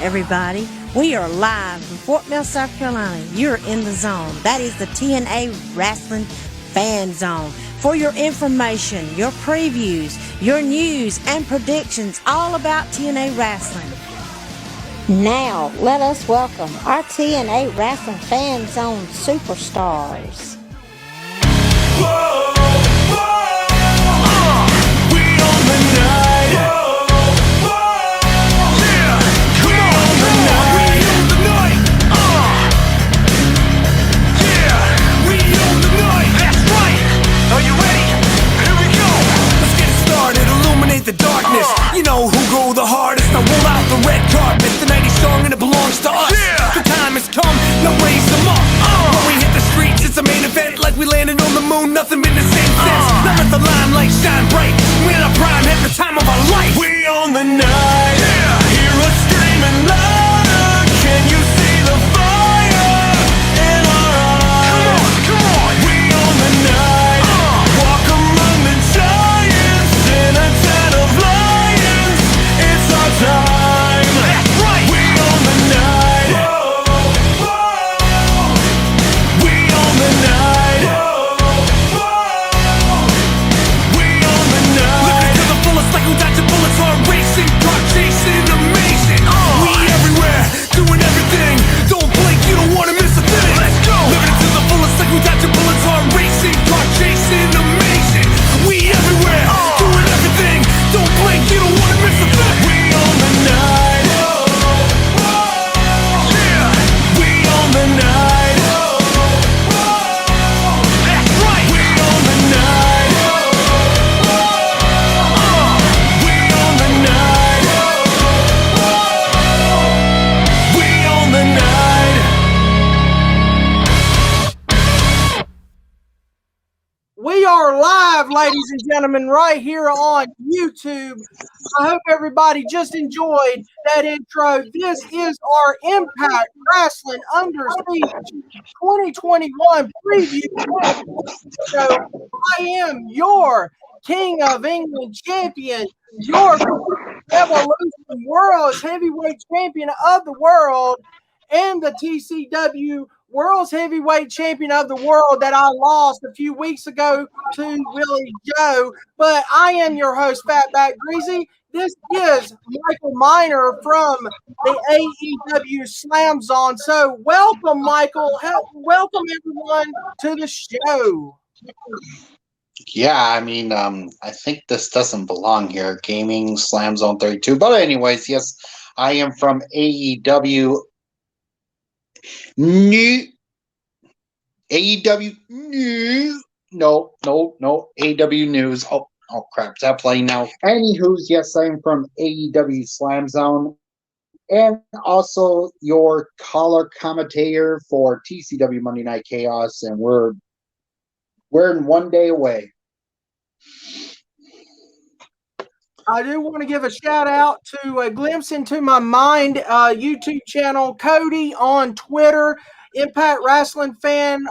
Everybody, we are live from Fort Mill, South Carolina. You're in the zone. That is the TNA Wrestling Fan Zone. For your information, your previews, your news, and predictions all about TNA Wrestling. Now, let us welcome our TNA Wrestling Fan Zone superstars. Whoa, whoa, we on the night. Are you ready? Here we go. Let's get it started, illuminate the darkness. You know who go the hardest. Now roll out the red carpet. The night is strong and it belongs to us. The time has come, now raise them up. When we hit the streets, it's a main event. Like we landed on the moon, nothing been the same since. Now let the limelight shine bright. We're in our prime, at the time of our life. We on the night. Hear us screaming louder. Can you see the fire in our eyes? Come on, we on the night. Time. That's right. We on the night. Whoa, whoa. We on the night. Whoa, whoa. We on the night. Living to the fullest, like who dodging bullets, heart racing, car chasing, amazing. We everywhere, doing everything. Don't blink, you don't wanna miss a thing. Let's go. Living to the fullest, like who dodging bullets, heart racing, car chasing, amazing. We everywhere, doing everything. Don't blink, you don't wanna miss a thing. We on the night. Whoa, whoa. Yeah. We on the night. Whoa, whoa. That's right. We on the night. Whoa, whoa. We on the night. Whoa, whoa. We on the night. We are live, ladies and gentlemen, right here on YouTube. I hope everybody just enjoyed that intro. This is our Impact Wrestling Under Siege 2021 preview show. I am your King of England champion, your Evolution World's Heavyweight Champion of the World, and the TCW World's Heavyweight Champion of the World that I lost a few weeks ago to Willie Joe. But I am your host, Fatback Greasy. This is Michael Miner from the AEW Slam Zone. So welcome, Michael. Welcome, everyone, to the show. Yeah, I mean, I think this doesn't belong here, Gaming Slam Zone 32. But anyways, yes, I am from AEW AEW News. Oh crap, is that playing now? Anywho's, yes, I am from AEW Slam Zone, and also your color commentator for TCW Monday Night Chaos, and we're in 1 day away. I do want to give a shout out to A Glimpse Into My Mind YouTube channel, Cody on Twitter, Impact Wrestling fan.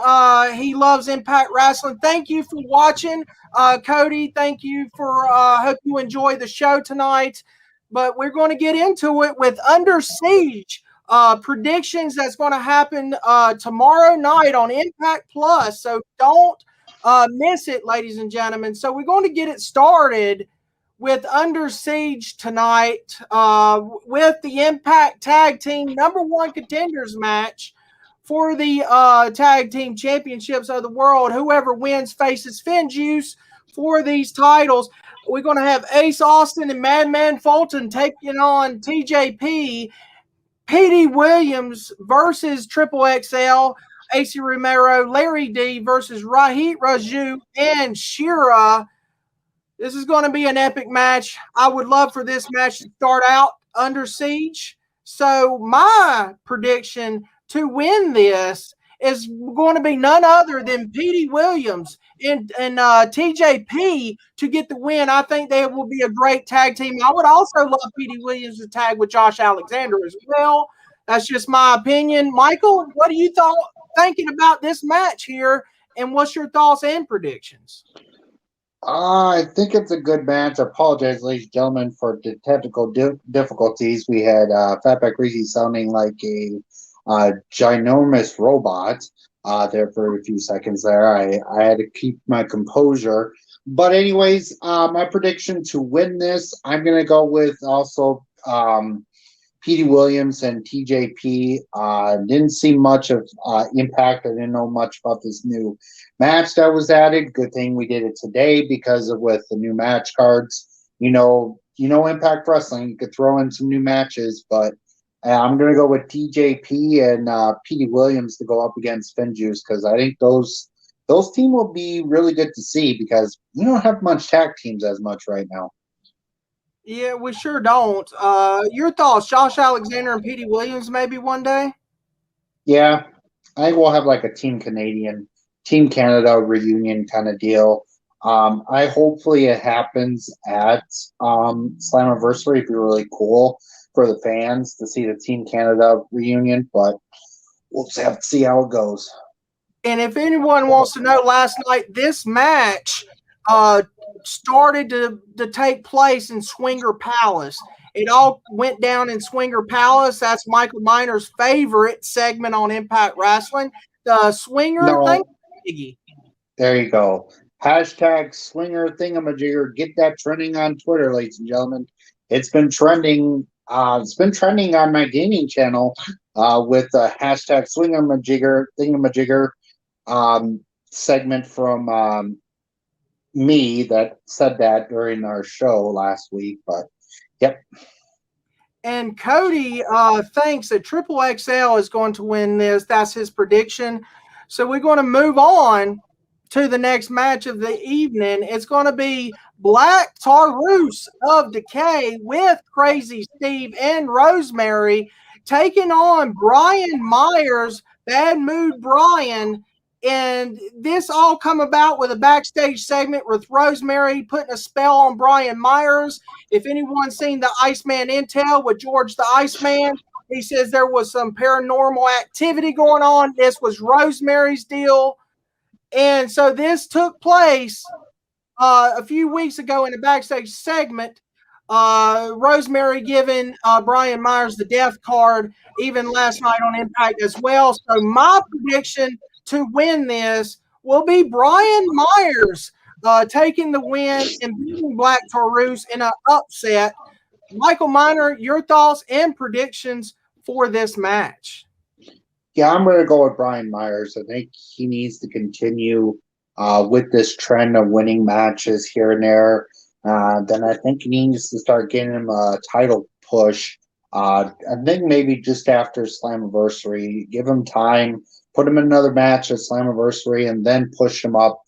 He loves Impact Wrestling. Thank you for watching, Cody. Thank you for, hope you enjoy the show tonight. But we're going to get into it with Under Siege predictions that's going to happen tomorrow night on Impact Plus. So don't miss it, ladies and gentlemen. So we're going to get it started with Under Siege tonight with the Impact Tag Team #1 Contenders match for the Tag Team Championships of the World. Whoever wins faces FinJuice for these titles. We're going to have Ace Austin and Madman Fulton taking on TJP, Petey Williams versus Triple XL, AC Romero, Larry D versus Rahit Raju, and Shira. This is going to be an epic match. I would love for this match to start out Under Siege. So my prediction to win this is going to be none other than Petey Williams and TJP to get the win. I think they will be a great tag team. I would also love Petey Williams to tag with Josh Alexander as well. That's just my opinion. Michael, what are you thinking about this match here, and what's your thoughts and predictions? I think it's a good match. I apologize, ladies and gentlemen, for the technical difficulties. We had Fatback Greasy sounding like a ginormous robot there for a few seconds there. I had to keep my composure. But anyways, my prediction to win this, I'm going to go with also Petey Williams and TJP. Didn't see much of impact. I didn't know much about this new match that was added. Good thing we did it today because of with the new match cards. Impact Wrestling. You could throw in some new matches, but I'm going to go with TJP and Petey Williams to go up against FinJuice because I think those teams will be really good to see because we don't have much tag teams as much right now. Yeah, we sure don't. Your thoughts, Josh Alexander and Petey Williams, maybe one day? Yeah, I think we'll have like a Team Canada reunion kind of deal. I hopefully it happens at Slammiversary. It'd be really cool for the fans to see the Team Canada reunion, but we'll just have to see how it goes. And if anyone wants to know, last night this match started to take place in Swinger Palace. It all went down in Swinger Palace. That's Michael Miner's favorite segment on Impact Wrestling. The Swinger thing. There you go. Hashtag Swinger Thingamajigger. Get that trending on Twitter, ladies and gentlemen. It's been trending. It's been trending on my gaming channel with the hashtag Thingamajigger segment from me that said that during our show last week. But yep. And Cody thinks that Triple XL is going to win this. That's his prediction. So we're going to move on to the next match of the evening. It's going to be Black Taurus of Decay with Crazy Steve and Rosemary taking on Brian Myers, Bad Mood Brian. And this all come about with a backstage segment with Rosemary putting a spell on Brian Myers. If anyone's seen the Iceman Intel with George the Iceman, he says there was some paranormal activity going on. This was Rosemary's deal. And so this took place a few weeks ago in a backstage segment. Rosemary giving Brian Myers the death card, even last night on Impact as well. So my prediction to win this will be Brian Myers taking the win and beating Black Taurus in an upset. Michael Miner, your thoughts and predictions for this match? Yeah, I'm going to go with Brian Myers. I think he needs to continue with this trend of winning matches here and there. Then I think he needs to start getting him a title push. I think maybe just after Slammiversary, give him time, put him in another match at Slammiversary, and then push him up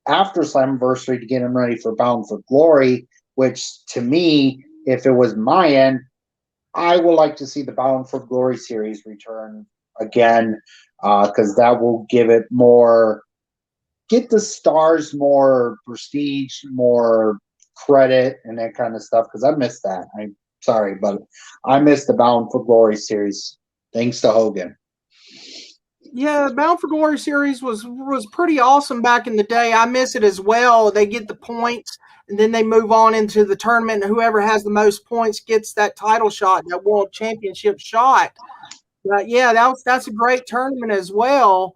after Slammiversary to get him ready for Bound for Glory, which to me, if it was my end, I would like to see the Bound for Glory series return again, because that will give it more, get the stars more prestige, more credit, and that kind of stuff, because I missed that. I'm sorry, but I missed the Bound for Glory series, thanks to Hogan. Yeah, Bound for Glory series was pretty awesome back in the day. I miss it as well. They get the points, and then they move on into the tournament, and whoever has the most points gets that title shot, that world championship shot. But yeah, that's a great tournament as well.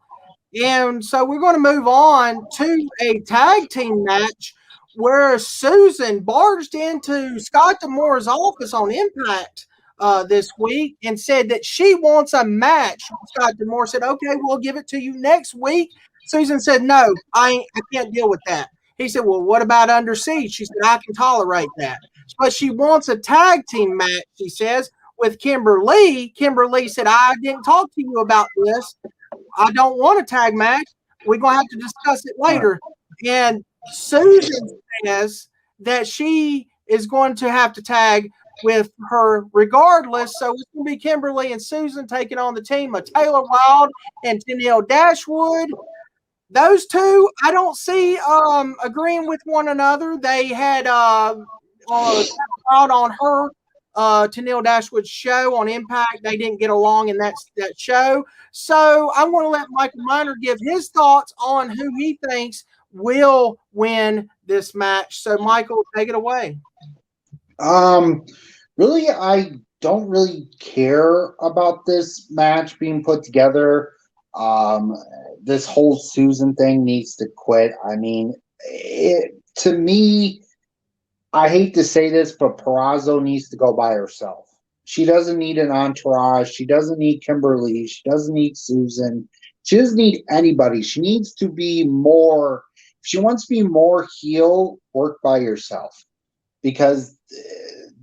And so we're going to move on to a tag team match where Susan barged into Scott D'Amore's office on Impact this week and said that she wants a match. Scott D'Amore said, okay, we'll give it to you next week. Susan said, no, I can't deal with that. He said, well, what about Under Siege? She said, I can tolerate that. But she wants a tag team match, she says, with Kimberly. Kimberly said, I didn't talk to you about this. I don't want a tag match. We're going to have to discuss it later. And Susan says that she is going to have to tag with her regardless. So it's going to be Kimberly and Susan taking on the team of Taylor Wilde and Tennille Dashwood. Those two, I don't see agreeing with one another. They had out on her Tennille Dashwood's show on Impact. They didn't get along in that show. So I'm going to let Michael Miner give his thoughts on who he thinks will win this match. So, Michael, take it away. Really, I don't really care about this match being put together. This whole Susan thing needs to quit. I mean, to me, I hate to say this, but Perazo needs to go by herself. She doesn't need an entourage. She doesn't need Kimberly. She doesn't need Susan. She doesn't need anybody. She needs to be more. If she wants to be more heel, work by yourself. Because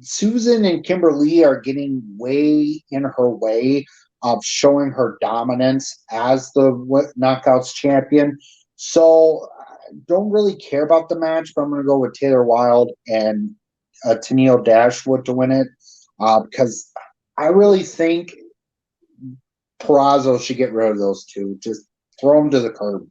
Susan and Kimberly are getting way in her way of showing her dominance as the Knockouts champion. So don't really care about the match, but I'm going to go with Taylor Wilde and Tennille Dashwood to win it because I really think Perazo should get rid of those two. Just throw them to the curb.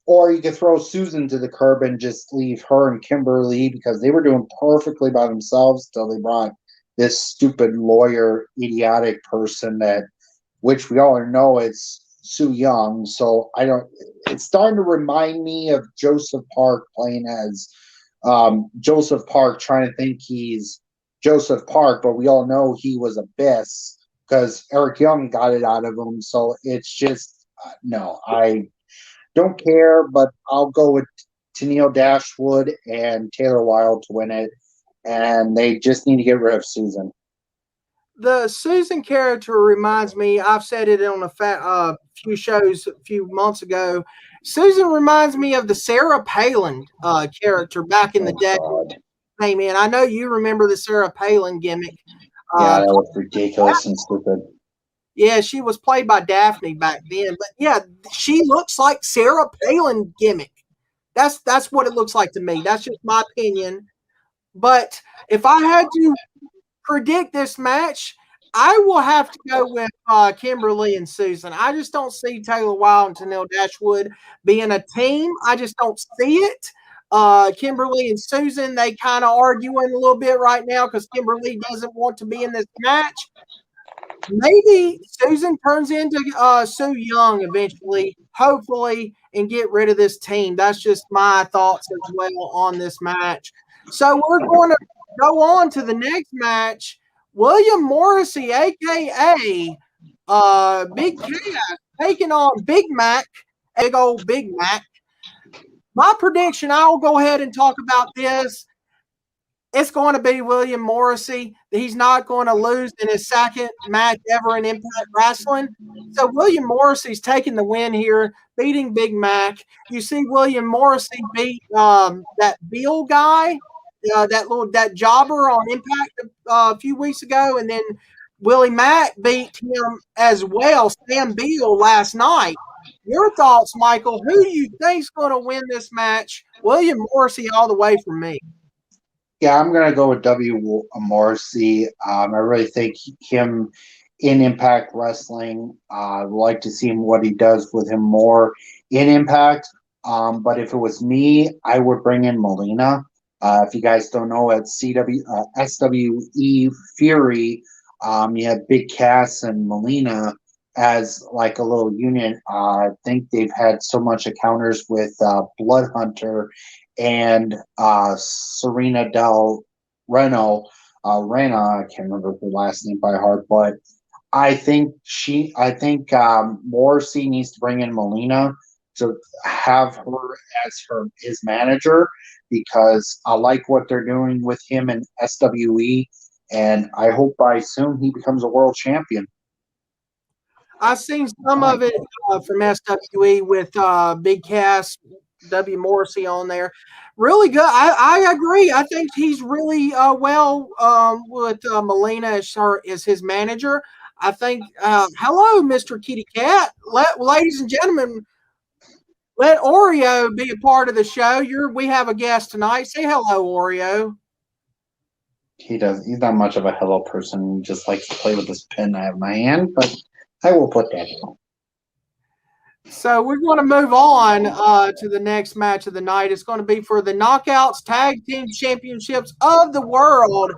Or you could throw Susan to the curb and just leave her and Kimberly because they were doing perfectly by themselves till they brought this stupid lawyer, idiotic person which we all know it's Sue Young. So it's starting to remind me of Joseph Park playing as Joseph Park, trying to think he's Joseph Park, but we all know he was a Biss because Eric Young got it out of him. So it's just, no, I don't care, but I'll go with Tennille Dashwood and Taylor Wilde to win it, and they just need to get rid of Susan. The Susan character reminds me, I've said it on a few shows a few months ago, Susan reminds me of the Sarah Palin character back in the day. Hey, man, I know you remember the Sarah Palin gimmick. Yeah, that was ridiculous and stupid. Yeah, she was played by Daphne back then. But, yeah, she looks like Sarah Palin gimmick. That's what it looks like to me. That's just my opinion. But if I had to predict this match, I will have to go with Kimberly and Susan. I just don't see Taylor Wilde and Tennille Dashwood being a team. I just don't see it. Kimberly and Susan, they kind of arguing a little bit right now because Kimberly doesn't want to be in this match. Maybe Susan turns into Sue Young eventually, hopefully, and get rid of this team. That's just my thoughts as well on this match. So we're going to go on to the next match. William Morrissey, a.k.a. Big Cass, taking on Big Mac, big old Big Mac. My prediction, I will go ahead and talk about this. It's going to be William Morrissey. He's not going to lose in his second match ever in Impact Wrestling. So William Morrissey's taking the win here, beating Big Mac. You see William Morrissey beat that Bill guy, that jobber on Impact a few weeks ago, and then Willie Mack beat him as well, Sam Beal, last night. Your thoughts, Michael? Who do you think's going to win this match? William Morrissey all the way from me. Yeah, I'm going to go with W. Morrissey. I really think him in Impact Wrestling, I'd like to see what he does with him more in Impact. But if it was me, I would bring in Melina. If you guys don't know, at SWE Fury, you have Big Cass and Melina as like a little unit. I think they've had so much encounters with Blood Hunter and Serena Del Reno. Rena, I can't remember her last name by heart, but I think Morrissey needs to bring in Melina to have her as his manager because I like what they're doing with him in SWE, and I hope by soon he becomes a world champion. I've seen some of it from SWE with Big Cass, W. Morrissey on there. Really good. I agree. I think he's really well with Melina as his manager. I think, hello, Mr. Kitty Cat. Ladies and gentlemen, let Oreo be a part of the show. We have a guest tonight. Say hello, Oreo. He's not much of a hello person. He just likes to play with this pen I have in my hand, but I will put that in. So we're going to move on to the next match of the night. It's going to be for the Knockouts Tag Team Championships of the World.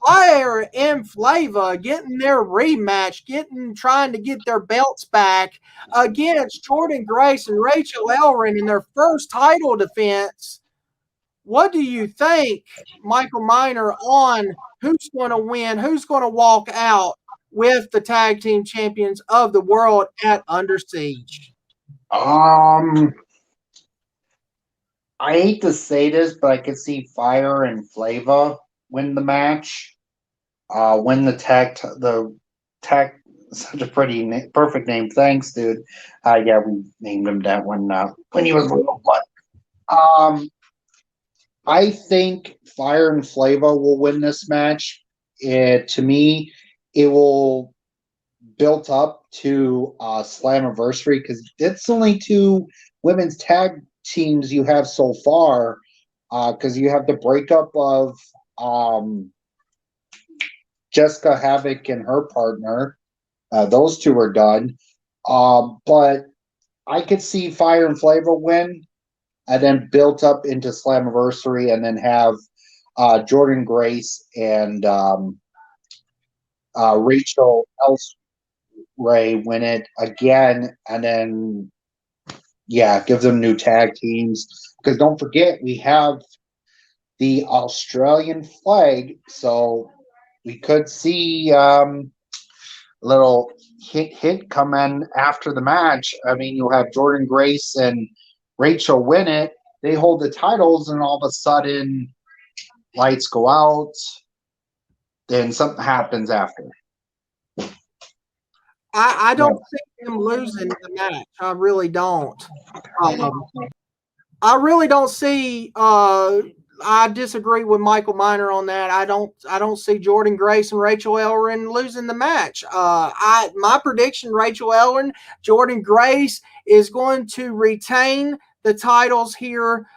Fire and Flava getting their rematch, trying to get their belts back against Jordan Grace and Rachel Ellering in their first title defense. What do you think, Michael Miner, on who's going to win, who's going to walk out with the tag team champions of the world at Under Siege? I hate to say this, but I could see Fire and Flava win the match. Win the tag. Such a perfect name. Thanks, dude. Yeah, we named him that when he was little. But I think Fire and Flava will win this match. To me, it will built up to Slammiversary because it's only 2 women's tag teams you have so far. Because you have the breakup of Jessica Havoc and her partner. Those 2 are done. But I could see Fire and Flava win and then built up into Slammiversary and then have Jordan Grace and Rachel Ellering win it again and then, give them new tag teams. Because don't forget, we have the Australian flag, so we could see a little hit come in after the match. I mean, you'll have Jordan Grace and Rachel win it. They hold the titles, and all of a sudden, lights go out. Then something happens after. I don't see them losing the match. I really don't. I really don't see. I disagree with Michael Miner on that. I don't see Jordan Grace and Rachel Ellering losing the match. My prediction: Rachel Ellering, Jordan Grace is going to retain the titles here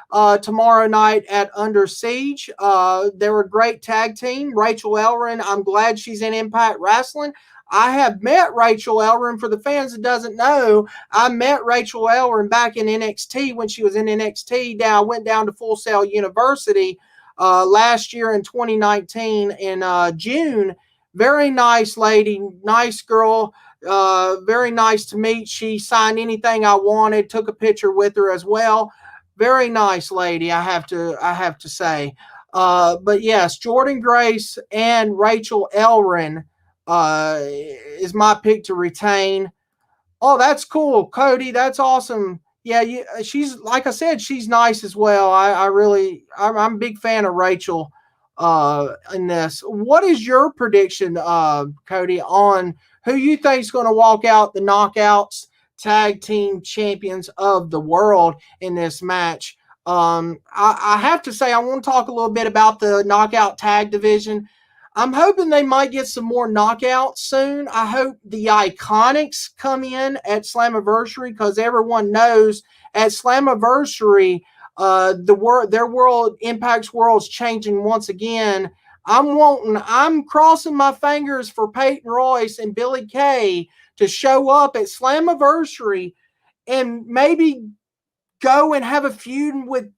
tomorrow night at Under Siege. They're a great tag team. Rachel Ellering, I'm glad she's in Impact Wrestling. I have met Rachel Ellering. For the fans that doesn't know, I met Rachel Ellering back in NXT when she was in NXT. I went down to Full Sail University last year in 2019 in June. Very nice lady, nice girl, very nice to meet. She signed anything I wanted, took a picture with her as well. Very nice lady, I have to say. But yes, Jordan Grace and Rachel Ellering is my pick to retain. Oh, that's cool, Cody. That's awesome. Yeah, she's, like I said, she's nice as well. I'm a big fan of Rachel in this. What is your prediction, Cody, on who you think is going to walk out the Knockouts tag team champions of the world in this match? I have to say, I want to talk a little bit about the Knockout tag division. I'm hoping they might get some more knockouts soon. I hope the Iconics come in at Slammiversary because everyone knows at Slammiversary, their world, Impact's world's changing once again. I'm crossing my fingers for Peyton Royce and Billy Kay to show up at Slammiversary and maybe go and have a feud with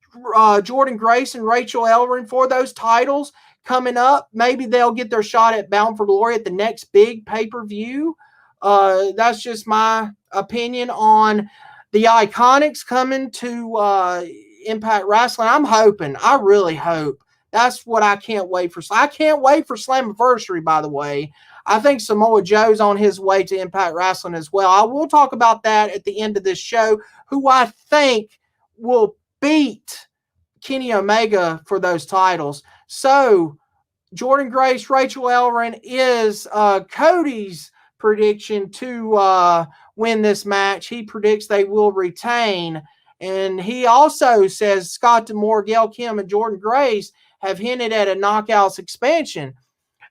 Jordan Grace and Rachel Ellering for those titles coming up. Maybe they'll get their shot at Bound for Glory at the next big pay-per-view. That's just my opinion on the Iconics coming to Impact Wrestling. I really hope. That's what I can't wait for. I can't wait for Slammiversary, by the way. I think Samoa Joe's on his way to Impact Wrestling as well. I will talk about that at the end of this show, who I think will beat Kenny Omega for those titles. So, Jordan Grace, Rachel Ellering is Cody's prediction to win this match. He predicts they will retain. And he also says Scott D'Amore, Gail Kim, and Jordan Grace have hinted at a Knockouts expansion.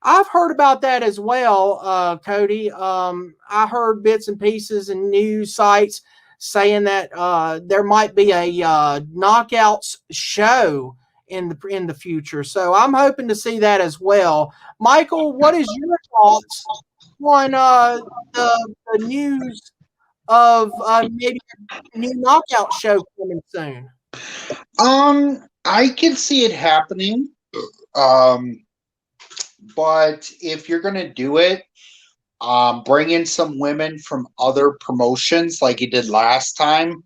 I've heard about that as well, Cody. I heard bits and pieces and news sites saying that there might be a Knockouts show in the future. So I'm hoping to see that as well. Michael, what is your thoughts on the news of maybe a new Knockout show coming soon? I can see it happening. but if you're gonna do it, bring in some women from other promotions like you did last time,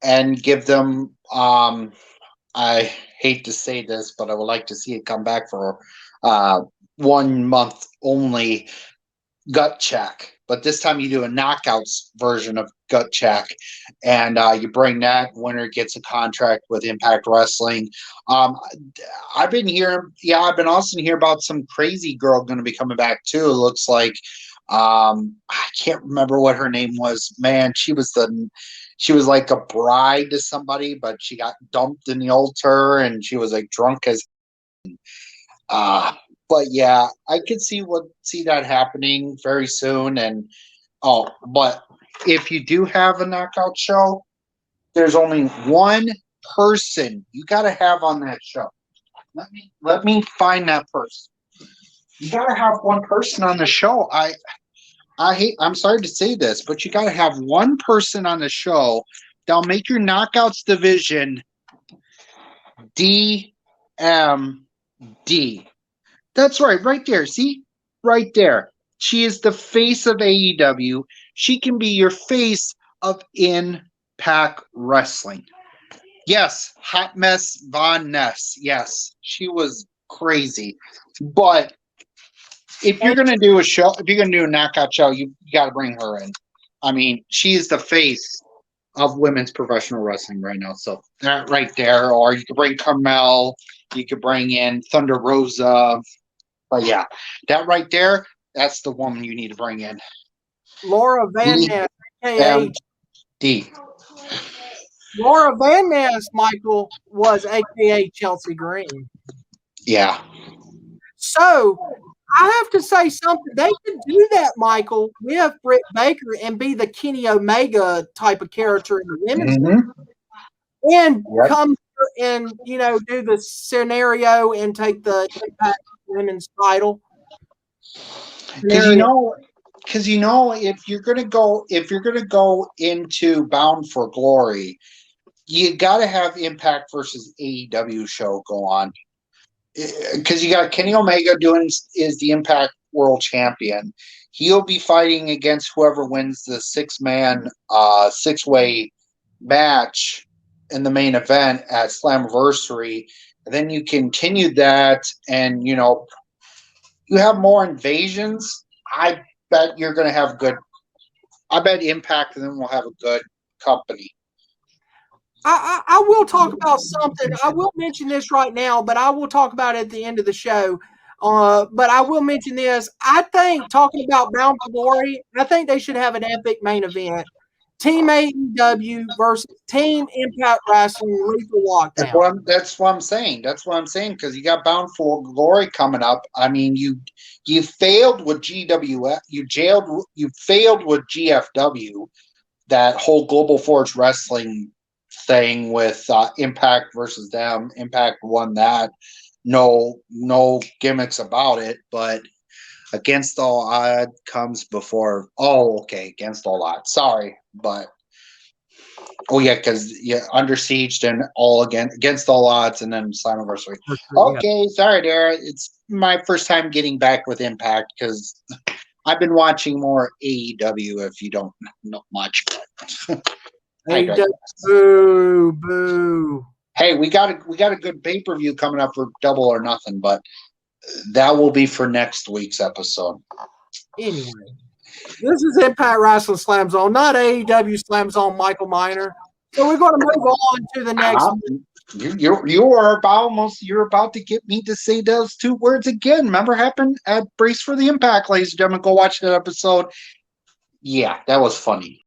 and give them. I hate to say this, but I would like to see it come back for 1 month only gut check. But this time you do a knockouts version of gut check, and you bring that winner gets a contract with Impact Wrestling. I've been also hearing about some crazy girl going to be coming back too. It looks like I can't remember what her name was. Man, she was like a bride to somebody, but she got dumped in the altar, and she was like drunk as. But yeah, I could see that happening very soon. And but if you do have a knockout show, there's only one person you got to have on that show. Let me find that person. You got to have one person on the show. I'm sorry to say this, but you got to have one person on the show that'll make your knockouts division DMD. That's right there. See? Right there. She is the face of AEW. She can be your face of Impact Wrestling. Yes, Hot Mess Von Ness. Yes, she was crazy. But if you're going to do a show, if you're going to do a knockout show, you got to bring her in. I mean, she is the face of women's professional wrestling right now. So that right there. Or you could bring Carmel. You could bring in Thunder Rosa. But yeah, that right there, that's the woman you need to bring in. Laura Van Ness, aka D. Laura Van Ness, Michael, was aka Chelsea Green. Yeah. So I have to say something. They could do that, Michael, with Britt Baker and be the Kenny Omega type of character in the women's division. And come and do the scenario and take the Impact Women's title. Because if you're gonna go into Bound for Glory, you got to have Impact versus AEW show go on. Because you got Kenny Omega is the Impact World Champion. He'll be fighting against whoever wins the 6-man 6-way match in the main event at Slammiversary. And then you continue that, and you have more invasions. I bet you're going to have good. I bet Impact and then we'll have a good company. I will talk about something. I will mention this right now, but I will talk about it at the end of the show. But I will mention this. I think, talking about Bound for Glory, I think they should have an epic main event. Team AEW versus Team Impact Wrestling Lethal Lockdown. That's what I'm saying. Because you got Bound for Glory coming up. I mean, you failed with GWF. You failed with GFW. That whole Global Force Wrestling thing with Impact versus them. Impact won that. No gimmicks about it, but Against All Odds comes before. Oh, okay. Against All Odds. Sorry, but because Under Siege and Against All Odds, and then Slammiversary. Okay, sorry, there. It's my first time getting back with Impact because I've been watching more AEW. If you don't know much, boo. Hey, we got a good pay-per-view coming up for Double or Nothing, but that will be for next week's episode. Anyway, this is Impact Wrestling Slam Zone, not AEW Slam Zone, Michael Miner. So we're going to move on to the next. You're about to get me to say those two words again. Remember happened at Brace for the Impact, ladies and gentlemen. Go watch that episode. Yeah, that was funny.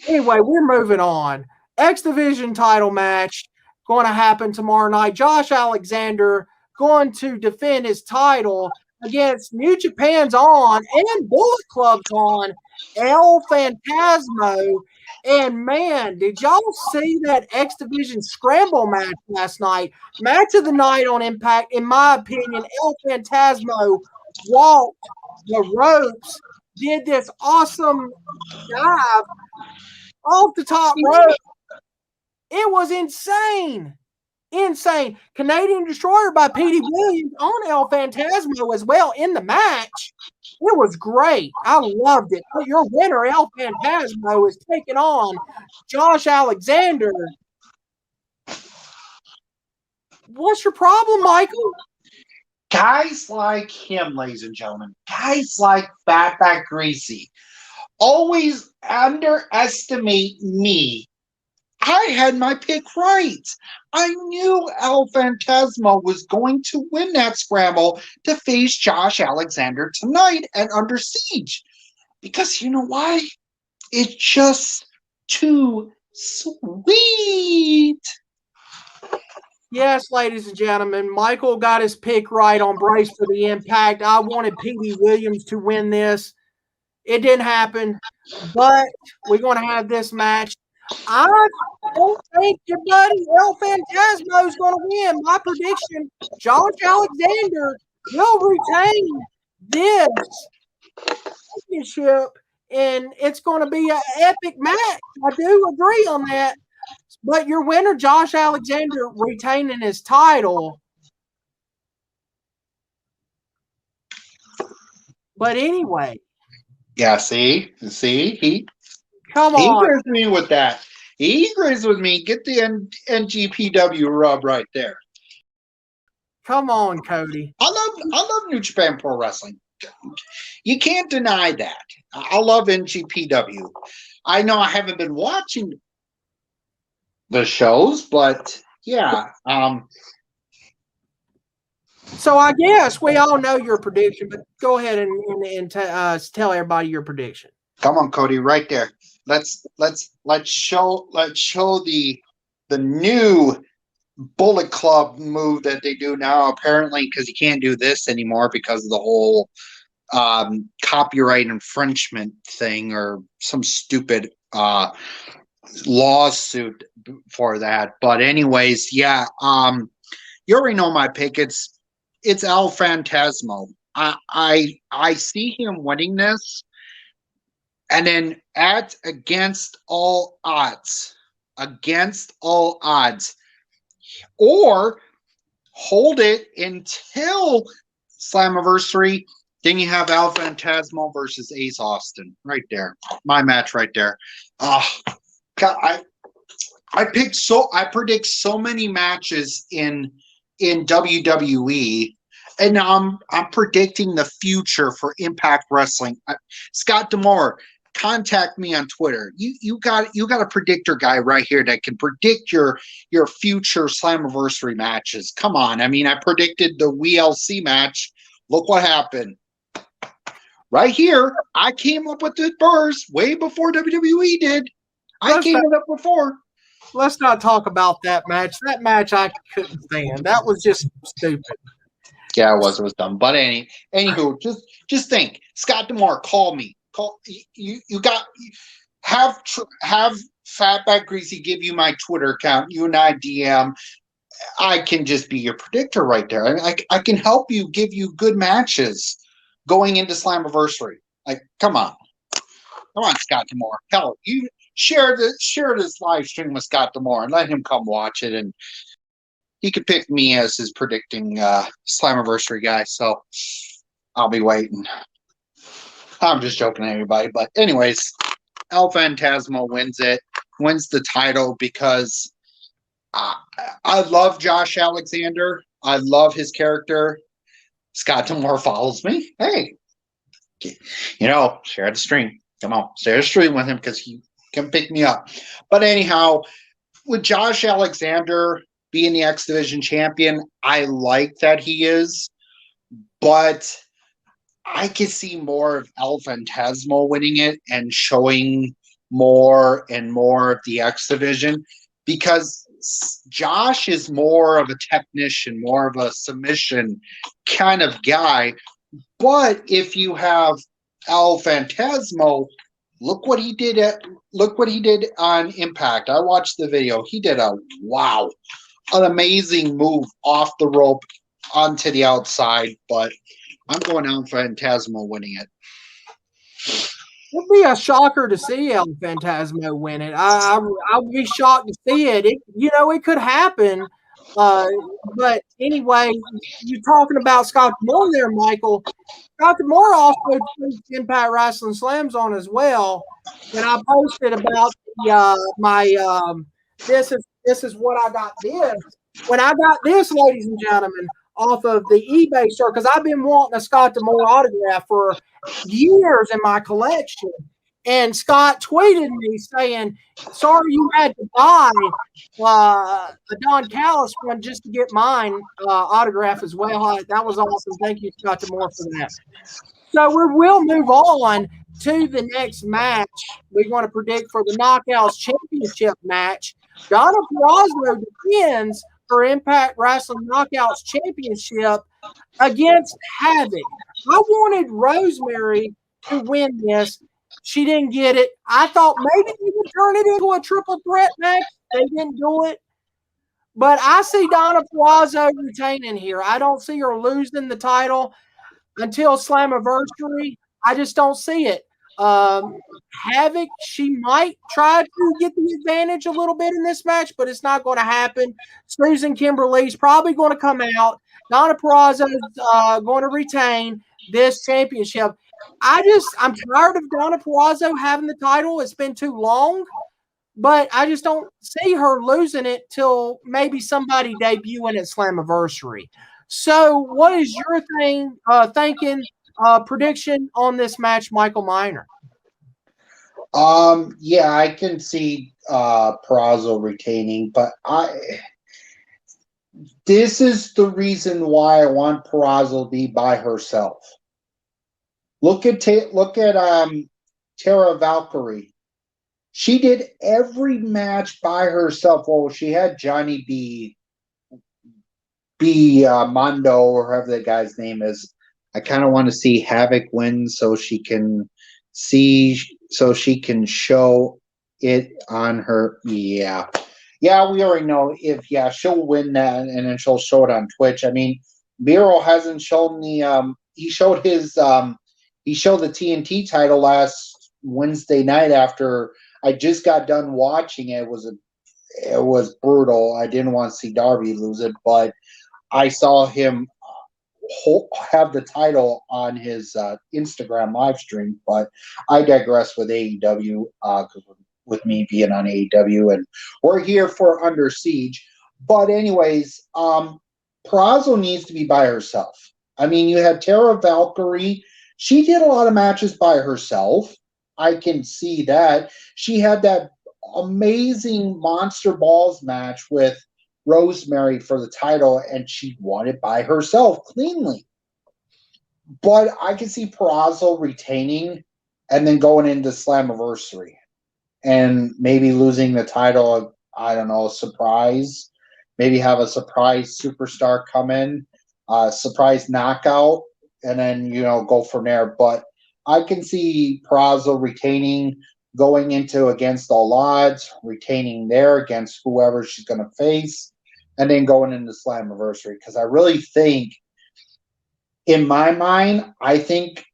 Anyway, we're moving on. X Division title match going to happen tomorrow night. Josh Alexander going to defend his title against New Japan's on and Bullet Club's on El Phantasmo. And man, did y'all see that X Division scramble match last night? Match of the night on Impact, in my opinion. El Phantasmo walked the ropes, did this awesome dive off the top rope. It was insane. insane. Canadian Destroyer by Petey Williams on El Phantasmo as well in the match. It was great. I loved it. But your winner, El Phantasmo, is taking on Josh Alexander. What's your problem, Michael? Guys like him, ladies and gentlemen, guys like Fatback Greasy, always underestimate me. I had my pick right. I knew El Phantasmo was going to win that scramble to face Josh Alexander tonight at Under Siege. Because you know why? It's just too sweet. Yes, ladies and gentlemen, Michael got his pick right on Brace for the Impact. I wanted Petey Williams to win this. It didn't happen, but we're going to have this match. I don't think your buddy El Phantasmo is going to win. My prediction, Josh Alexander will retain this championship, and it's going to be an epic match. I do agree on that. But your winner, Josh Alexander, retaining his title. But anyway. Yeah, see? He Come He on. agrees with me with that. He agrees with me. Get the NGPW rub right there. Come on, Cody. I love New Japan Pro Wrestling. You can't deny that. I love NGPW. I know I haven't been watching the shows, but yeah. So I guess we all know your prediction, but go ahead and tell everybody your prediction. Come on, Cody, right there. Let's show the new Bullet Club move that they do now. Apparently, because you can't do this anymore because of the whole copyright infringement thing or some stupid lawsuit for that. But anyways, yeah. You already know my pick. It's El Phantasmo. I see him winning this. And then against all odds, or hold it until Slammiversary. Then you have El Phantasmo versus Ace Austin right there. My match right there. God, I predict so many matches in WWE. And I'm predicting the future for Impact Wrestling. Scott D'Amore, contact me on Twitter. You got a predictor guy right here that can predict your future Slammiversary matches. Come on. I mean, I predicted the WLC match. Look what happened. Right here, I came up with it first, way before WWE did. I came it up before. Let's not talk about that match. That match I couldn't stand. That was just stupid. Yeah, it was dumb. But anywho, just think. Scott D'Amore, call me. Have Fatback Greasy give you my Twitter account. You and I DM. I can just be your predictor right there. I can help you, give you good matches going into Slammiversary. Like, come on, Scott D'Amore. Hell, you share this live stream with Scott D'Amore and let him come watch it, and he could pick me as his predicting Slammiversary guy. So I'll be waiting. I'm just joking, everybody. But anyways, El Phantasmo wins the title because I love Josh Alexander. I love his character. Scott D'Amore follows me. Hey, share the stream. Come on, share the stream with him because he can pick me up. But anyhow, with Josh Alexander being the X Division champion, I like that he is, but I could see more of El Phantasmo winning it and showing more and more of the X Division because Josh is more of a technician, more of a submission kind of guy. But if you have El Phantasmo, look what he did on Impact. I watched the video. He did an amazing move off the rope onto the outside, but I'm going El Phantasmo winning it. It'd be a shocker to see El Phantasmo win it. I would be shocked to see it. It could happen, Uh, but anyway, you're talking about Scott Moore there, Michael. Scott Moore also tweets Impact Wrestling Slam Zone as well. And I posted about my this is what I got this. When I got this, ladies and gentlemen, off of the eBay store, because I've been wanting a Scott Moore autograph for years in my collection. And Scott tweeted me saying, "Sorry you had to buy a Don Callis one just to get mine autograph as well." That was awesome. Thank you, Scott Moore, for that. So we will move on to the next match. We want to predict for the Knockouts Championship match. Donna Purrazzo defends her Impact Wrestling Knockouts Championship against Havoc. I wanted Rosemary to win this. She didn't get it. I thought maybe they would turn it into a triple threat match. They didn't do it. But I see Donna Purrazzo retaining here. I don't see her losing the title until Slammiversary. I just don't see it. Havoc, she might try to get the advantage a little bit in this match, but it's not going to happen. Susan Kimberly's probably going to come out. Donna Purrazzo is going to retain this championship. I'm tired of Donna Purrazzo having the title. It's been too long, but I just don't see her losing it till maybe somebody debuting at Slammiversary. So, what is your thinking, prediction on this match, Michael Miner? Yeah, I can see Purrazzo retaining, but this is the reason why I want Purrazzo to be by herself. Look at Tara Valkyrie. She did every match by herself. Well, she had Johnny B. Mondo, or whoever that guy's name is. I kind of want to see Havoc win so she can show it on her. Yeah, we already know she'll win that, and then she'll show it on Twitch. I mean, Miro hasn't shown the he showed the TNT title last Wednesday night after I just got done watching it. It was brutal. I didn't want to see Darby lose it, but I saw him have the title on his Instagram live stream. But I digress with AEW, with me being on AEW, and we're here for Under Siege. But anyways, Purrazzo needs to be by herself. I mean, you had Tara Valkyrie. She did a lot of matches by herself. I can see that. She had that amazing Monster Balls match with Rosemary for the title, and she won it by herself cleanly. But I can see Purrazzo retaining and then going into Slammiversary and maybe losing the title. I don't know, surprise. Maybe have a surprise superstar come in, surprise knockout, and then, go from there. But I can see Purrazzo retaining, going into Against All Odds, retaining there against whoever she's going to face, and then going into Slammiversary. Because I really think, in my mind, I think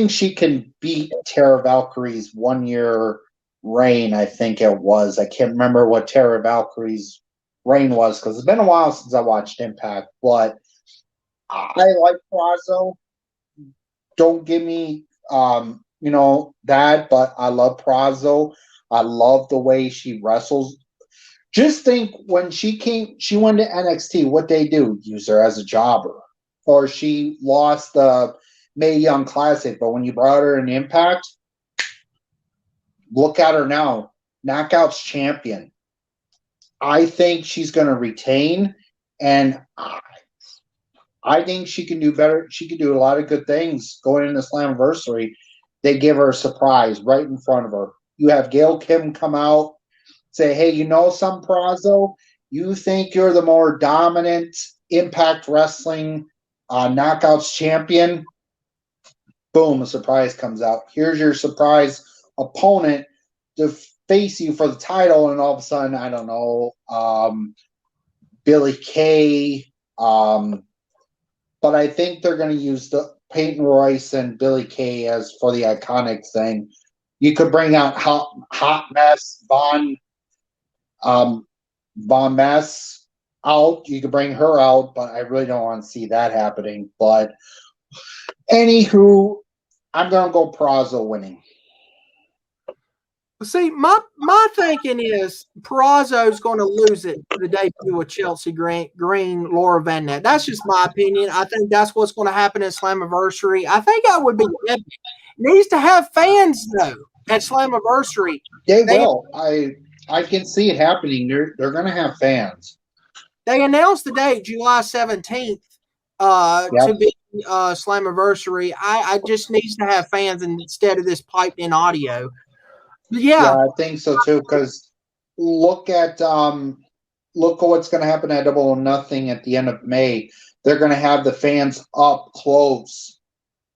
she can beat Tara Valkyrie's 1 year reign. I think it was. I can't remember what Tara Valkyrie's reign was because it's been a while since I watched Impact. But I like Purrazzo. Don't give me, that, but I love Purrazzo. I love the way she wrestles. Just think when she went to NXT, what they do? Use her as a jobber. Or she lost the Mae Young Classic, but when you brought her in Impact, look at her now. Knockouts champion. I think she's going to retain, and I think she can do better. She can do a lot of good things going into Slammiversary. They give her a surprise right in front of her. You have Gail Kim come out, say, hey, some Purrazzo? You think you're the more dominant Impact Wrestling Knockouts champion? Boom, a surprise comes out. Here's your surprise opponent to face you for the title, and all of a sudden, I don't know, Billy Kay. But I think they're going to use the Peyton Royce and Billy Kay as for the iconic thing. You could bring out Hot Mess, Von Mess, out. You could bring her out, but I really don't want to see that happening. But anywho, I'm going to go Peraza winning. See, my thinking is Peraza's going to lose it for the debut of Chelsea Green, Laura Van Ness. That's just my opinion. I think that's what's going to happen at Slammiversary. I think that would be epic. Needs to have fans though at Slammiversary. They will. I can see it happening. They're going to have fans. They announced the date, July 17th, to be Slammiversary. I just needs to have fans instead of this piped in audio. Yeah, I think so too. Because look at what's going to happen at Double or Nothing at the end of May. They're going to have the fans up close.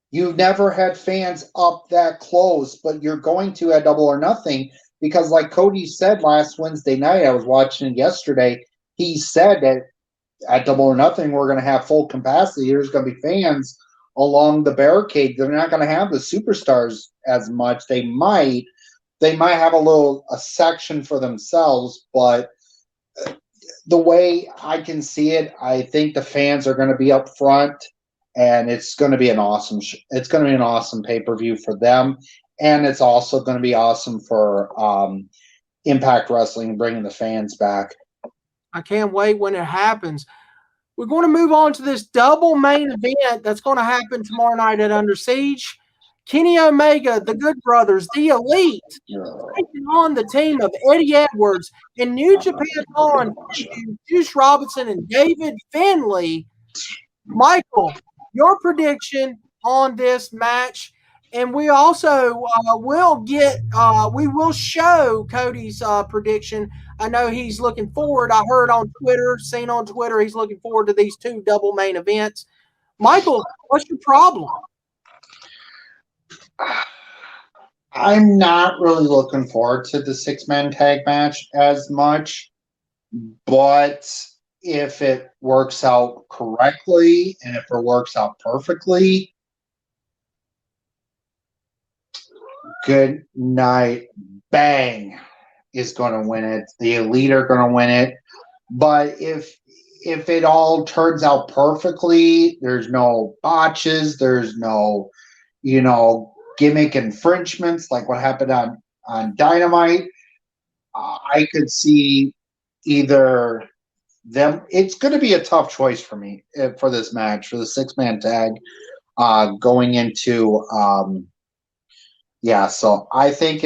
You've never had fans up that close, but you're going to at Double or Nothing because, like Cody said last Wednesday night, I was watching it yesterday. He said that at Double or Nothing, we're going to have full capacity. There's going to be fans along the barricade. They're not going to have the superstars as much. They might have a section for themselves, but the way I can see it, I think the fans are going to be up front, and it's going to be an awesome. It's going to be an awesome pay-per-view for them, and it's also going to be awesome for Impact Wrestling bringing the fans back. I can't wait when it happens. We're going to move on to this double main event that's going to happen tomorrow night at Under Siege. Kenny Omega, the Good Brothers, the Elite, taking on the team of Eddie Edwards and New Japan on Juice Robinson and David Finlay. Michael, your prediction on this match, and we also we will show Cody's prediction. I know he's looking forward. I heard on Twitter, seen on Twitter, he's looking forward to these two double main events. Michael, what's your problem? I'm not really looking forward to the 6-man tag match as much, but if it works out correctly and if it works out perfectly, Good Night Bang is going to win it. The Elite are going to win it. But if it all turns out perfectly, there's no botches, there's no, gimmick infringements like what happened on Dynamite, I could see either them. It's going to be a tough choice for me for this match, for the 6-man tag going into so I think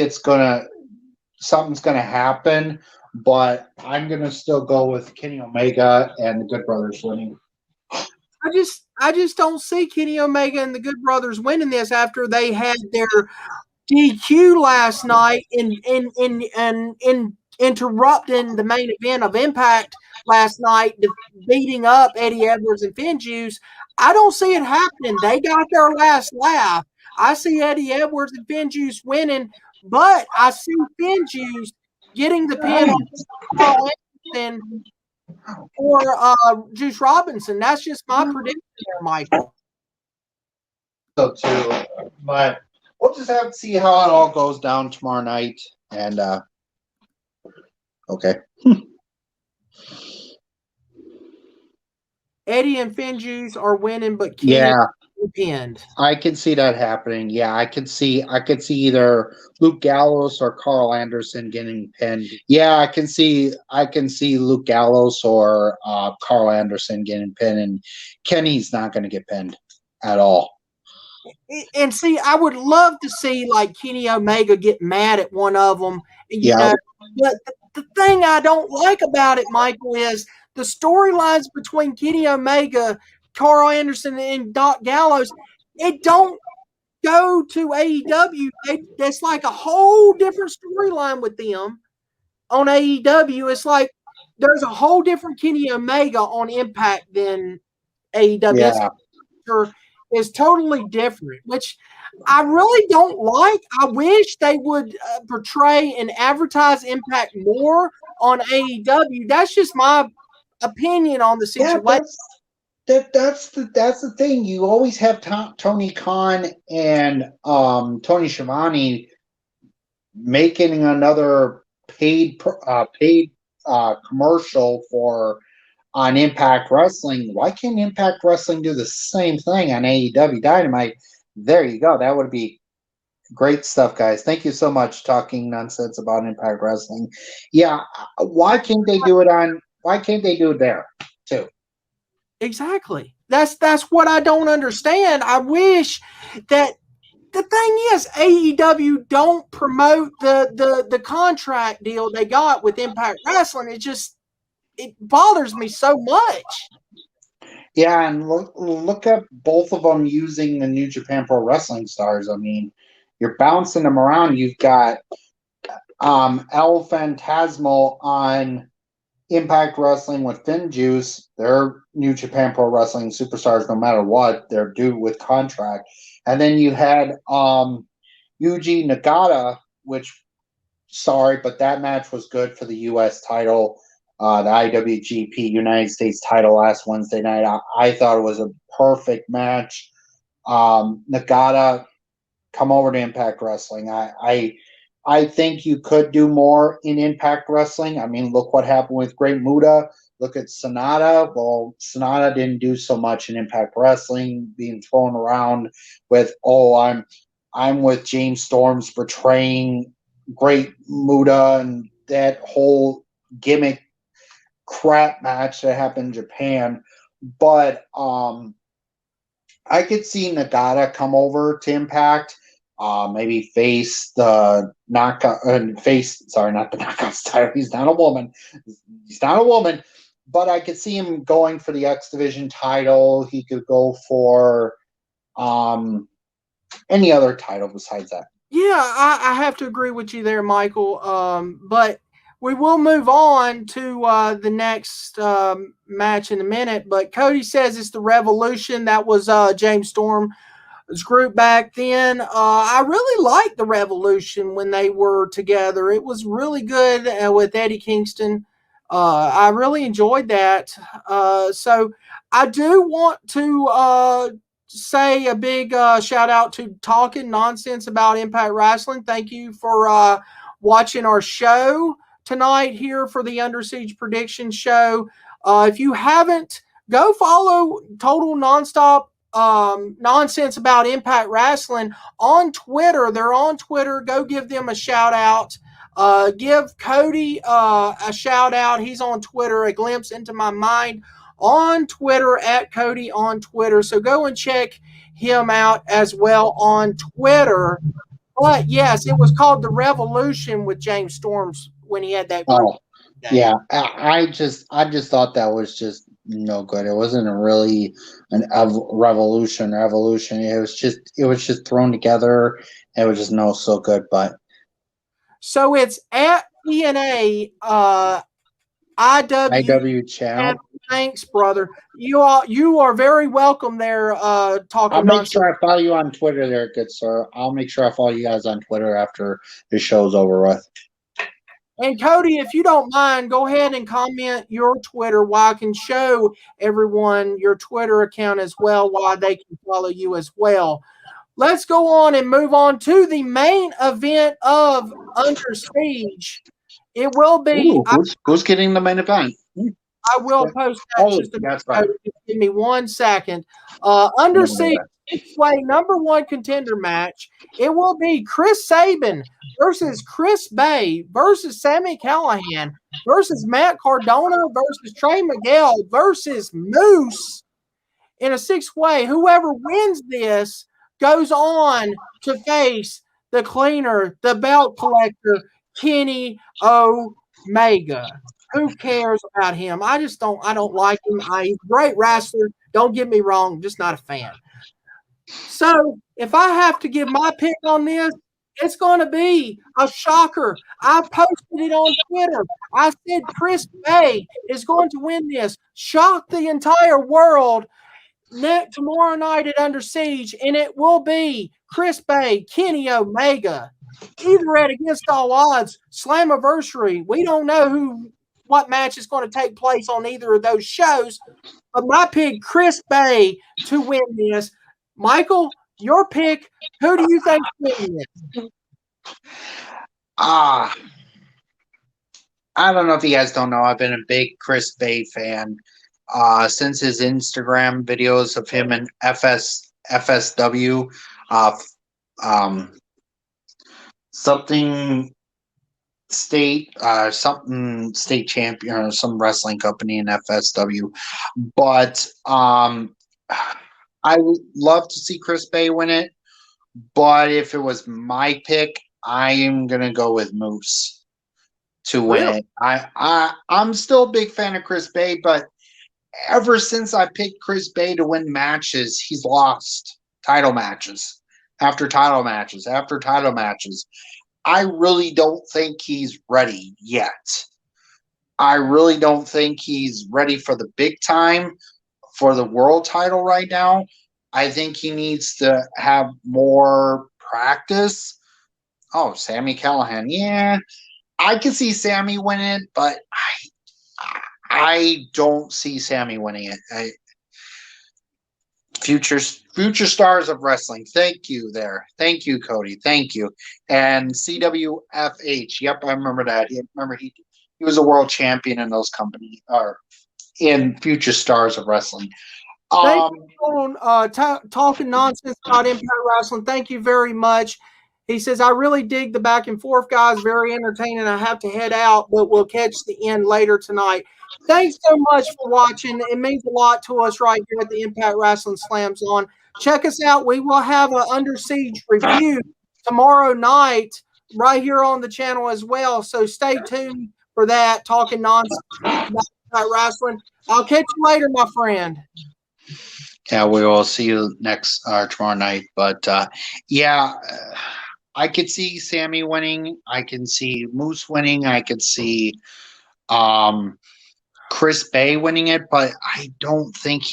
something's gonna happen, but I'm gonna still go with Kenny Omega and the Good Brothers winning. I just don't see Kenny Omega and the Good Brothers winning this after they had their DQ last night in interrupting the main event of Impact last night, beating up Eddie Edwards and FinJuice. I don't see it happening. They got their last laugh. I see Eddie Edwards and FinJuice winning, but I see FinJuice getting the pin on Karl Anderson or Juice Robinson. That's just my prediction there, Michael. So too, but we'll just have to see how it all goes down tomorrow night. And okay. Eddie and FinJuice are winning, but Kenny pinned. I can see that happening. Yeah, I could see either Luke Gallows or Karl Anderson getting pinned. Yeah, I can see Luke Gallows or Karl Anderson getting pinned, and Kenny's not going to get pinned at all. And see, I would love to see like Kenny Omega get mad at one of them. But the thing I don't like about it, Michael, is the storylines between Kenny Omega, Karl Anderson, and Doc Gallows. It don't go to AEW. That's like a whole different storyline with them on AEW. It's like there's a whole different Kenny Omega on Impact than AEW. Yeah. Is totally different, which I really don't like. I wish they would portray and advertise Impact more on AEW. That's just my opinion on the situation. That's the thing. You always have Tony Khan and Tony Schiavone making another paid commercial for on Impact Wrestling. Why can't Impact Wrestling do the same thing on AEW Dynamite? There you go. That would be great stuff, guys. Thank you so much talking nonsense about Impact Wrestling. Yeah, why can't they do it on? Why can't they do it there too? Exactly. That's what I don't understand. I wish that the thing is AEW don't promote the contract deal they got with Impact Wrestling. It bothers me so much. Yeah, and look at both of them using the New Japan Pro Wrestling stars. I mean, you're bouncing them around. You've got El Phantasmo on Impact Wrestling with FinJuice. They're New Japan Pro Wrestling superstars no matter what. They're due with contract. And then you had Yuji Nagata, which, sorry, but that match was good for the U.S. title, the IWGP United States title last Wednesday night. I thought it was a perfect match. Nagata, come over to Impact Wrestling. I think you could do more in Impact Wrestling. I mean, look what happened with Great Muta. Look at Sonata. Well, Sonata didn't do so much in Impact Wrestling, being thrown around with, I'm with James Storm's betraying Great Muta and that whole gimmick crap match that happened in Japan. But I could see Nagata come over to Impact. Maybe face the knockout, sorry, not the knockouts title. He's not a woman. He's not a woman, but I could see him going for the X Division title. He could go for any other title besides that. Yeah, I have to agree with you there, Michael. But we will move on to the next match in a minute. But Cody says it's the Revolution. That was James Storm's group back then. I really liked the Revolution when they were together. It was really good with Eddie Kingston. I really enjoyed that. So I do want to say a big shout out to Talking Nonsense About Impact Wrestling. Thank you for watching our show tonight here for the Under Siege Prediction Show. If you haven't, go follow Total Nonstop Nonsense About Impact Wrestling on Twitter. They're on Twitter. Go give them a shout out. Give Cody a shout out. He's on Twitter, A Glimpse Into My Mind on Twitter, at Cody on Twitter. So go and check him out as well on Twitter. But yes, it was called The Revolution with James Storms when he had that group. Oh, yeah. I just thought that was just no good. It wasn't really a revolution. It was just thrown together. It was just no so good. But so it's at TNA IW channel. Thanks, brother. You are very welcome there. Talking. I'll make sure I follow you on Twitter there, good sir. I'll make sure I follow you guys on Twitter after the show's over with. And Cody, if you don't mind, go ahead and comment your Twitter while I can show everyone your Twitter account as well, while they can follow you as well. Let's go on and move on to the main event of Under Siege. It will be. Ooh, who's getting the main event? I will post that. That's right. Give me 1 second. Under Siege, six-way #1 contender match. It will be Chris Sabin versus Chris Bay versus Sami Callihan versus Matt Cardona versus Trey Miguel versus Moose in a 6-way. Whoever wins this goes on to face the cleaner, the belt collector, Kenny Omega. Who cares about him? I don't like him. He's a great wrestler. Don't get me wrong. I'm just not a fan. So if I have to give my pick on this, it's going to be a shocker. I posted it on Twitter. I said Chris Bay is going to win this. Shock the entire world tomorrow night at Under Siege, and it will be Chris Bay, Kenny Omega, either at Against All Odds, Slammiversary. We don't know what match is going to take place on either of those shows, but my pick, Chris Bay, to win this. Michael, your pick. Who do you think wins this? I don't know if you guys don't know. I've been a big Chris Bay fan since his Instagram videos of him and FSW, um, something state champion or some wrestling company in FSW. But I would love to see Chris Bay win it. But if it was my pick, I am gonna go with Moose to win it. I'm still a big fan of Chris Bay, but ever since I picked Chris Bay to win matches, he's lost title matches after title matches after title matches. I really don't think he's ready yet. I really don't think he's ready for the big time for the world title right now. I think he needs to have more practice. Oh, Sami Callihan. Yeah, I can see Sami winning it, but I don't see Sami winning it. Future stars of wrestling. Thank you there. Thank you, Cody. Thank you. And CWFH. Yep, I remember that. He was a world champion in those companies or in Future Stars of Wrestling. Thank you for talking nonsense about Impact Wrestling. Thank you very much. He says, I really dig the back and forth, guys. Very entertaining. I have to head out, but we'll catch the end later tonight. Thanks so much for watching. It means a lot to us right here at the Impact Wrestling Slam Zone. Check us out. We will have an Under Siege review tomorrow night right here on the channel as well. So stay tuned for that, talking nonsense about Impact Wrestling. I'll catch you later, my friend. Yeah, we will see you tomorrow night. But I could see Sami winning. I can see Moose winning. I could see Chris Bay winning it, but I don't think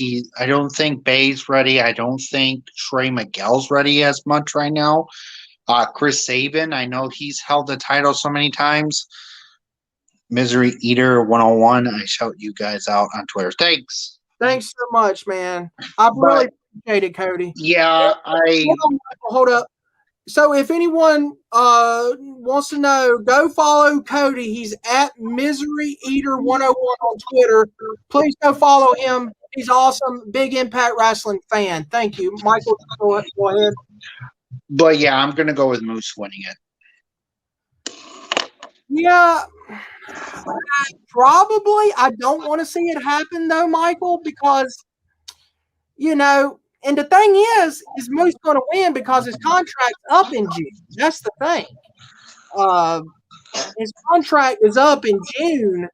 Bay's ready. I don't think Trey Miguel's ready as much right now. Chris Sabin, I know he's held the title so many times. Misery Eater 101. I shout you guys out on Twitter. Thanks. Thanks so much, man. I really appreciate it, Cody. Yeah, Hold up. So if anyone wants to know, go follow Cody. He's at Misery Eater 101 on Twitter. Please go follow him. He's awesome. Big Impact Wrestling fan. Thank you. Michael, go ahead. But yeah, I'm gonna go with Moose winning it. Yeah. Probably. I don't want to see it happen though, Michael, because and the thing is Moose going to win because his contract's up in June. That's the thing. His contract is up in June,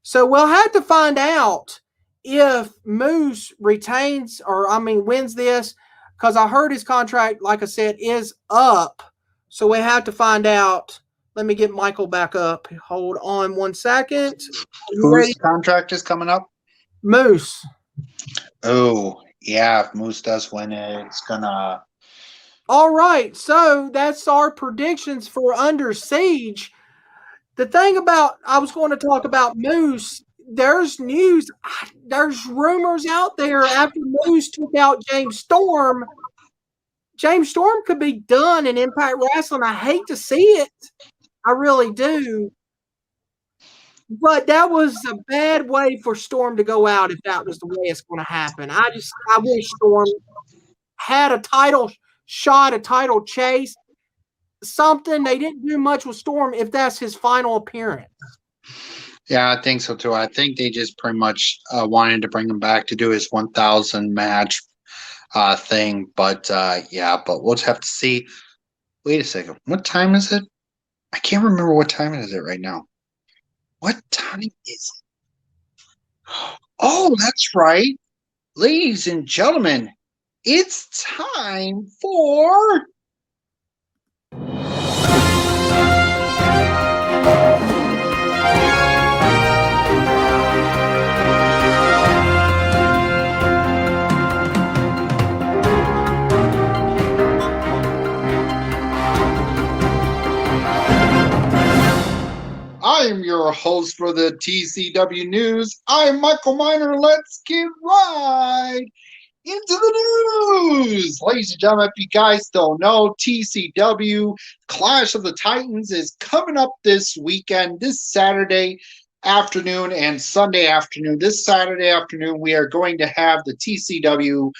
so we'll have to find out if Moose retains wins this, because I heard his contract, like I said, is up. So we have to find out. Let me get Michael back up. Hold on 1 second. Whose contract is coming up? Moose. Oh, yeah. If Moose does win it, it's gonna. All right. So that's our predictions for Under Siege. The thing I was going to talk about Moose, there's news. There's rumors out there after Moose took out James Storm. James Storm could be done in Impact Wrestling. I hate to see it. I really do. But that was a bad way for Storm to go out if that was the way it's going to happen. I wish Storm had a title shot, a title chase, something. They didn't do much with Storm if that's his final appearance. Yeah, I think so too. I think they just pretty much wanted to bring him back to do his 1,000 match thing. But but we'll just have to see. Wait a second. What time is it? I can't remember what time it is right now. What time is it? Oh, that's right. Ladies and gentlemen, it's time for... I am your host for the TCW News. I'm Michael Miner. Let's get right into the news. Ladies and gentlemen, if you guys don't know, TCW Clash of the Titans is coming up this weekend, this Saturday, afternoon and Sunday afternoon. This Saturday afternoon, we are going to have the TCW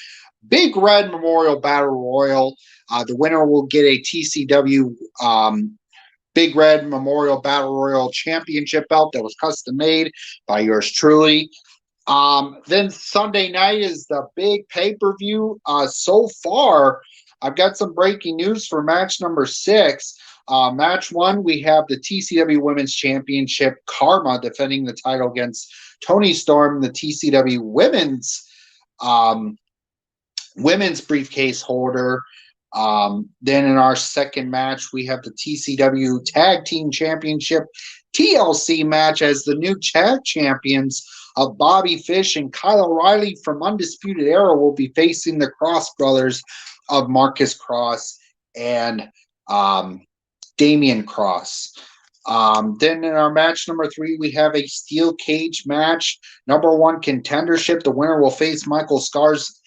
Big Red Memorial Battle Royal. The winner will get a TCW Big Red Memorial Battle Royal Championship belt that was custom made by yours truly. Then Sunday night is the big pay-per-view. So far, I've got some breaking news for match number 6. Match 1, we have the TCW Women's Championship, Karma, defending the title against Toni Storm, the TCW Women's briefcase holder. Then in our second match, we have the TCW Tag Team Championship TLC match as the new tag champions of Bobby Fish and Kyle O'Reilly from Undisputed Era will be facing the Cross brothers of Marcus Cross and Damian Cross. Then in our match number 3, we have a steel cage match. Number 1 contendership. The winner will face Michael Scars.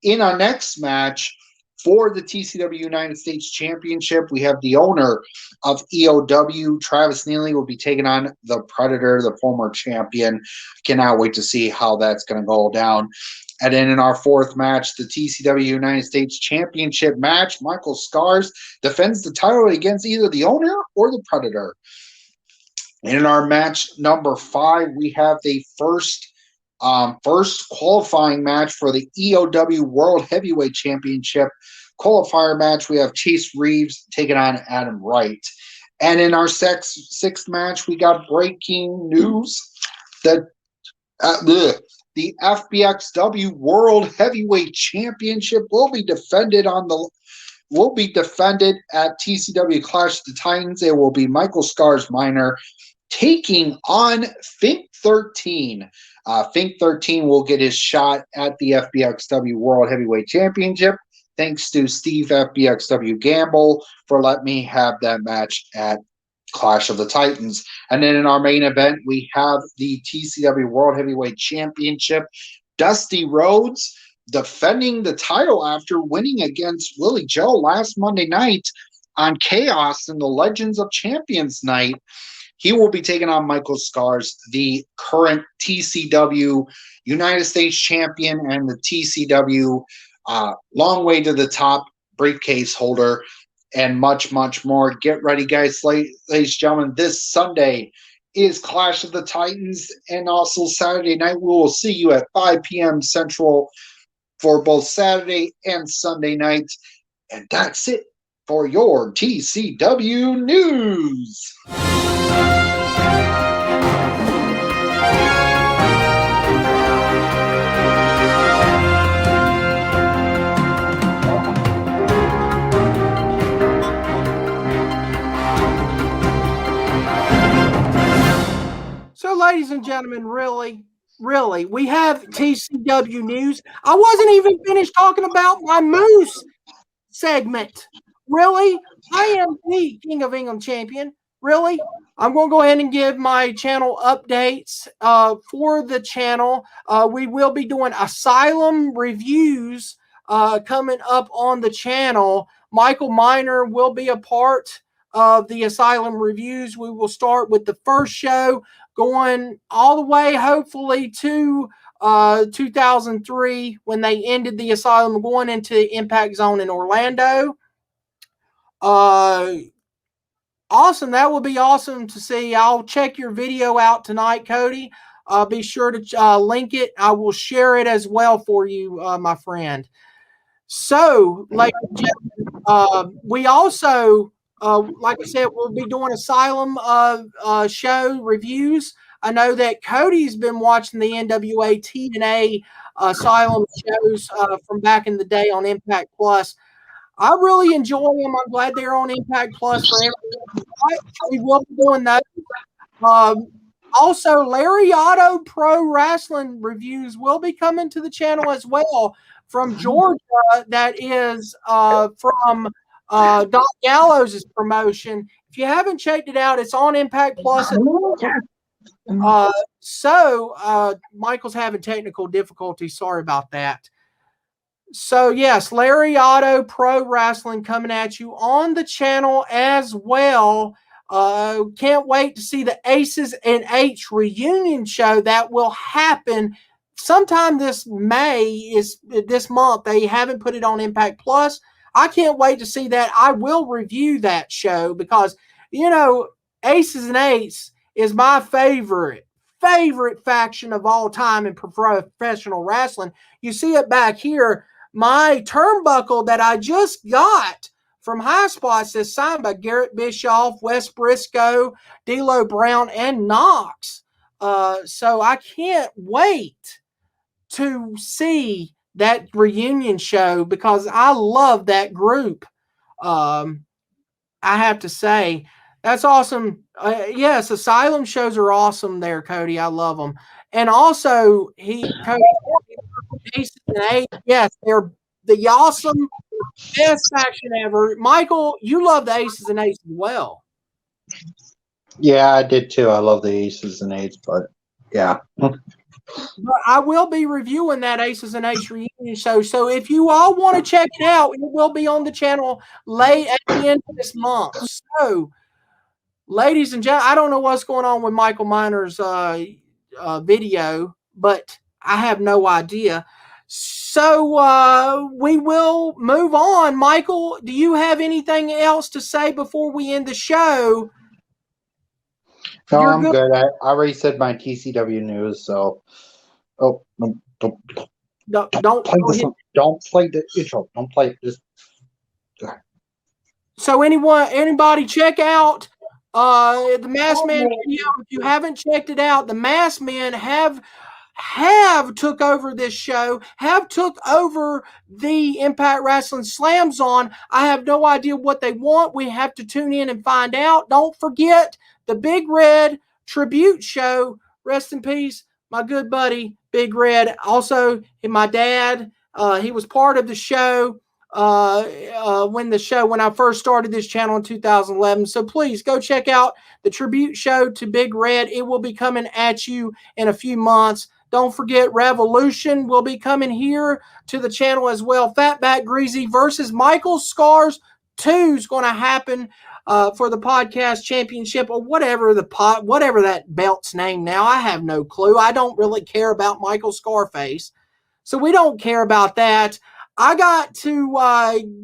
In our next match for the TCW United States Championship, we have the owner of EOW, Travis Neely, will be taking on the Predator, the former champion. Cannot wait to see how that's going to go down. And then in our 4th match, the TCW United States Championship match, Michael Scars defends the title against either the owner or the Predator. And in our match number 5, we have the first qualifying match for the EOW World Heavyweight Championship qualifier match. We have Chase Reeves taking on Adam Wright. And in our 6th match, we got breaking news that the FBXW World Heavyweight Championship will be defended at TCW Clash of the Titans. It will be Michael Scars Minor taking on Fink 13. Fink 13 will get his shot at the FBXW World Heavyweight Championship. Thanks to Steve FBXW Gamble for letting me have that match at Clash of the Titans. And then in our main event, we have the TCW World Heavyweight Championship. Dusty Rhodes defending the title after winning against Willie Joe last Monday night on Chaos in the Legends of Champions night. He will be taking on Michael Scars, the current TCW United States champion and the TCW long way to the top briefcase holder, and much, much more. Get ready, guys. Ladies and gentlemen, this Sunday is Clash of the Titans, and also Saturday night. We will see you at 5 p.m. Central for both Saturday and Sunday night. And that's it for your TCW news. So, ladies and gentlemen, really, we have TCW news. I wasn't even finished talking about my Moose segment. Really? I am the King of England champion. Really? I'm going to go ahead and give my channel updates for the channel. We will be doing Asylum reviews coming up on the channel. Michael Miner will be a part of the Asylum reviews. We will start with the first show going all the way, hopefully, to 2003 when they ended the Asylum, going into the Impact Zone in Orlando. Awesome. That will be awesome to see. I'll check your video out tonight, Cody. Be sure to link it. I will share it as well for you, my friend. So, ladies and gentlemen, we also, like I said, we'll be doing Asylum show reviews. I know that Cody's been watching the NWA TNA Asylum shows from back in the day on Impact Plus. I really enjoy them. I'm glad they're on Impact Plus for everyone. We will be doing those. Also, Lariato Pro Wrestling reviews will be coming to the channel as well from Georgia. That is from Doc Gallows' promotion. If you haven't checked it out, it's on Impact Plus. Michael's having technical difficulties. Sorry about that. So, yes, Lariato Pro Wrestling coming at you on the channel as well. Can't wait to see the Aces and H reunion show that will happen sometime this month. They haven't put it on Impact Plus. I can't wait to see that. I will review that show because, Aces and Eights is my favorite faction of all time in professional wrestling. You see it back here. My turnbuckle that I just got from High Spots is signed by Garrett Bischoff, Wes Briscoe, D'Lo Brown, and Knox. So I can't wait to see that reunion show because I love that group. I have to say, that's awesome. Yes, Asylum shows are awesome there, Cody. I love them. And also, Cody, Aces and Eight, yes, they're the awesome best faction ever. Michael, you love the Aces and Eights as well. Yeah, I did too. I love the Aces and Eights, but yeah. But I will be reviewing that Aces and Eights reunion show. So if you all want to check it out, it will be on the channel late at the end of this month. So, ladies and gentlemen, I don't know what's going on with Michael Miner's video, but I have no idea. So we will move on. Michael, do you have anything else to say before we end the show? No, I'm good. I already said my TCW news, so don't play this one. Don't play the intro. Don't play it. Just so anybody check out the Masked Man video. If you haven't checked it out, the Masked Men have took over this show, have took over the Impact Wrestling Slam Zone. I have no idea what they want. We have to tune in and find out. Don't forget the Big Red tribute show. Rest in peace, my good buddy, Big Red. Also, my dad, he was part of the show when I first started this channel in 2011. So please go check out the tribute show to Big Red. It will be coming at you in a few months. Don't forget Revolution will be coming here to the channel as well. Fatback Greasy versus Michael Scars 2 is going to happen for the podcast championship or whatever that belt's name now. I have no clue. I don't really care about Michael Scarface, so we don't care about that. I got to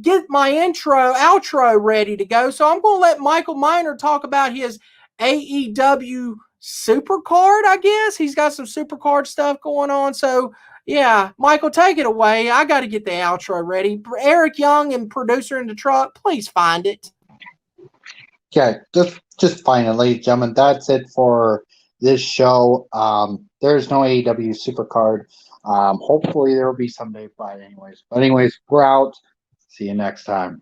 get my outro ready to go, so I'm going to let Michael Miner talk about his AEW Supercard, I guess. He's got some Supercard stuff going on, so yeah, Michael, take it away. I got to get the outro ready. Eric Young and producer in the truck, please find it. Yeah, just find it, ladies and gentlemen. That's it for this show. There's no AEW Supercard. Hopefully there will be someday, but anyways, we're out. See you next time.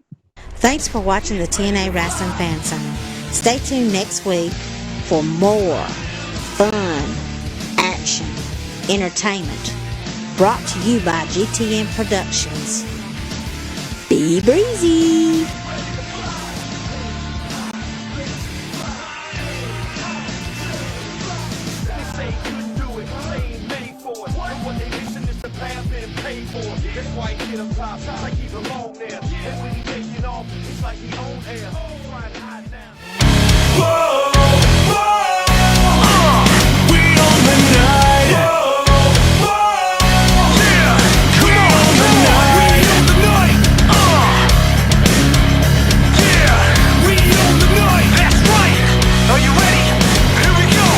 Thanks for watching the TNA Wrestling Fan Zone. Stay tuned next week for more fun, action, entertainment. Brought to you by GTN Productions. Be breezy. That's why he get him top, like he's alone there. And when he taking off, it's like he own air. Trying to hide down. Whoa, whoa, we on the night. Whoa, whoa, yeah, we on the night. We on the night. Yeah, we on the night. That's right. Are you ready? Here we go.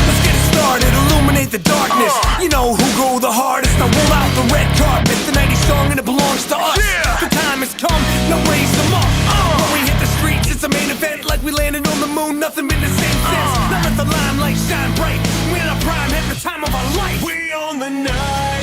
Let's get it started. Illuminate the darkness. You know who go the hardest. I roll out the red carpet. The night is strong and it belongs to us. Yeah. The time has come. Now raise them up. When we hit the streets, it's a main event. Like we landed on the moon. Nothing been the same since. Now let the limelight shine bright. We're in our prime. At the time of our life. We on the night.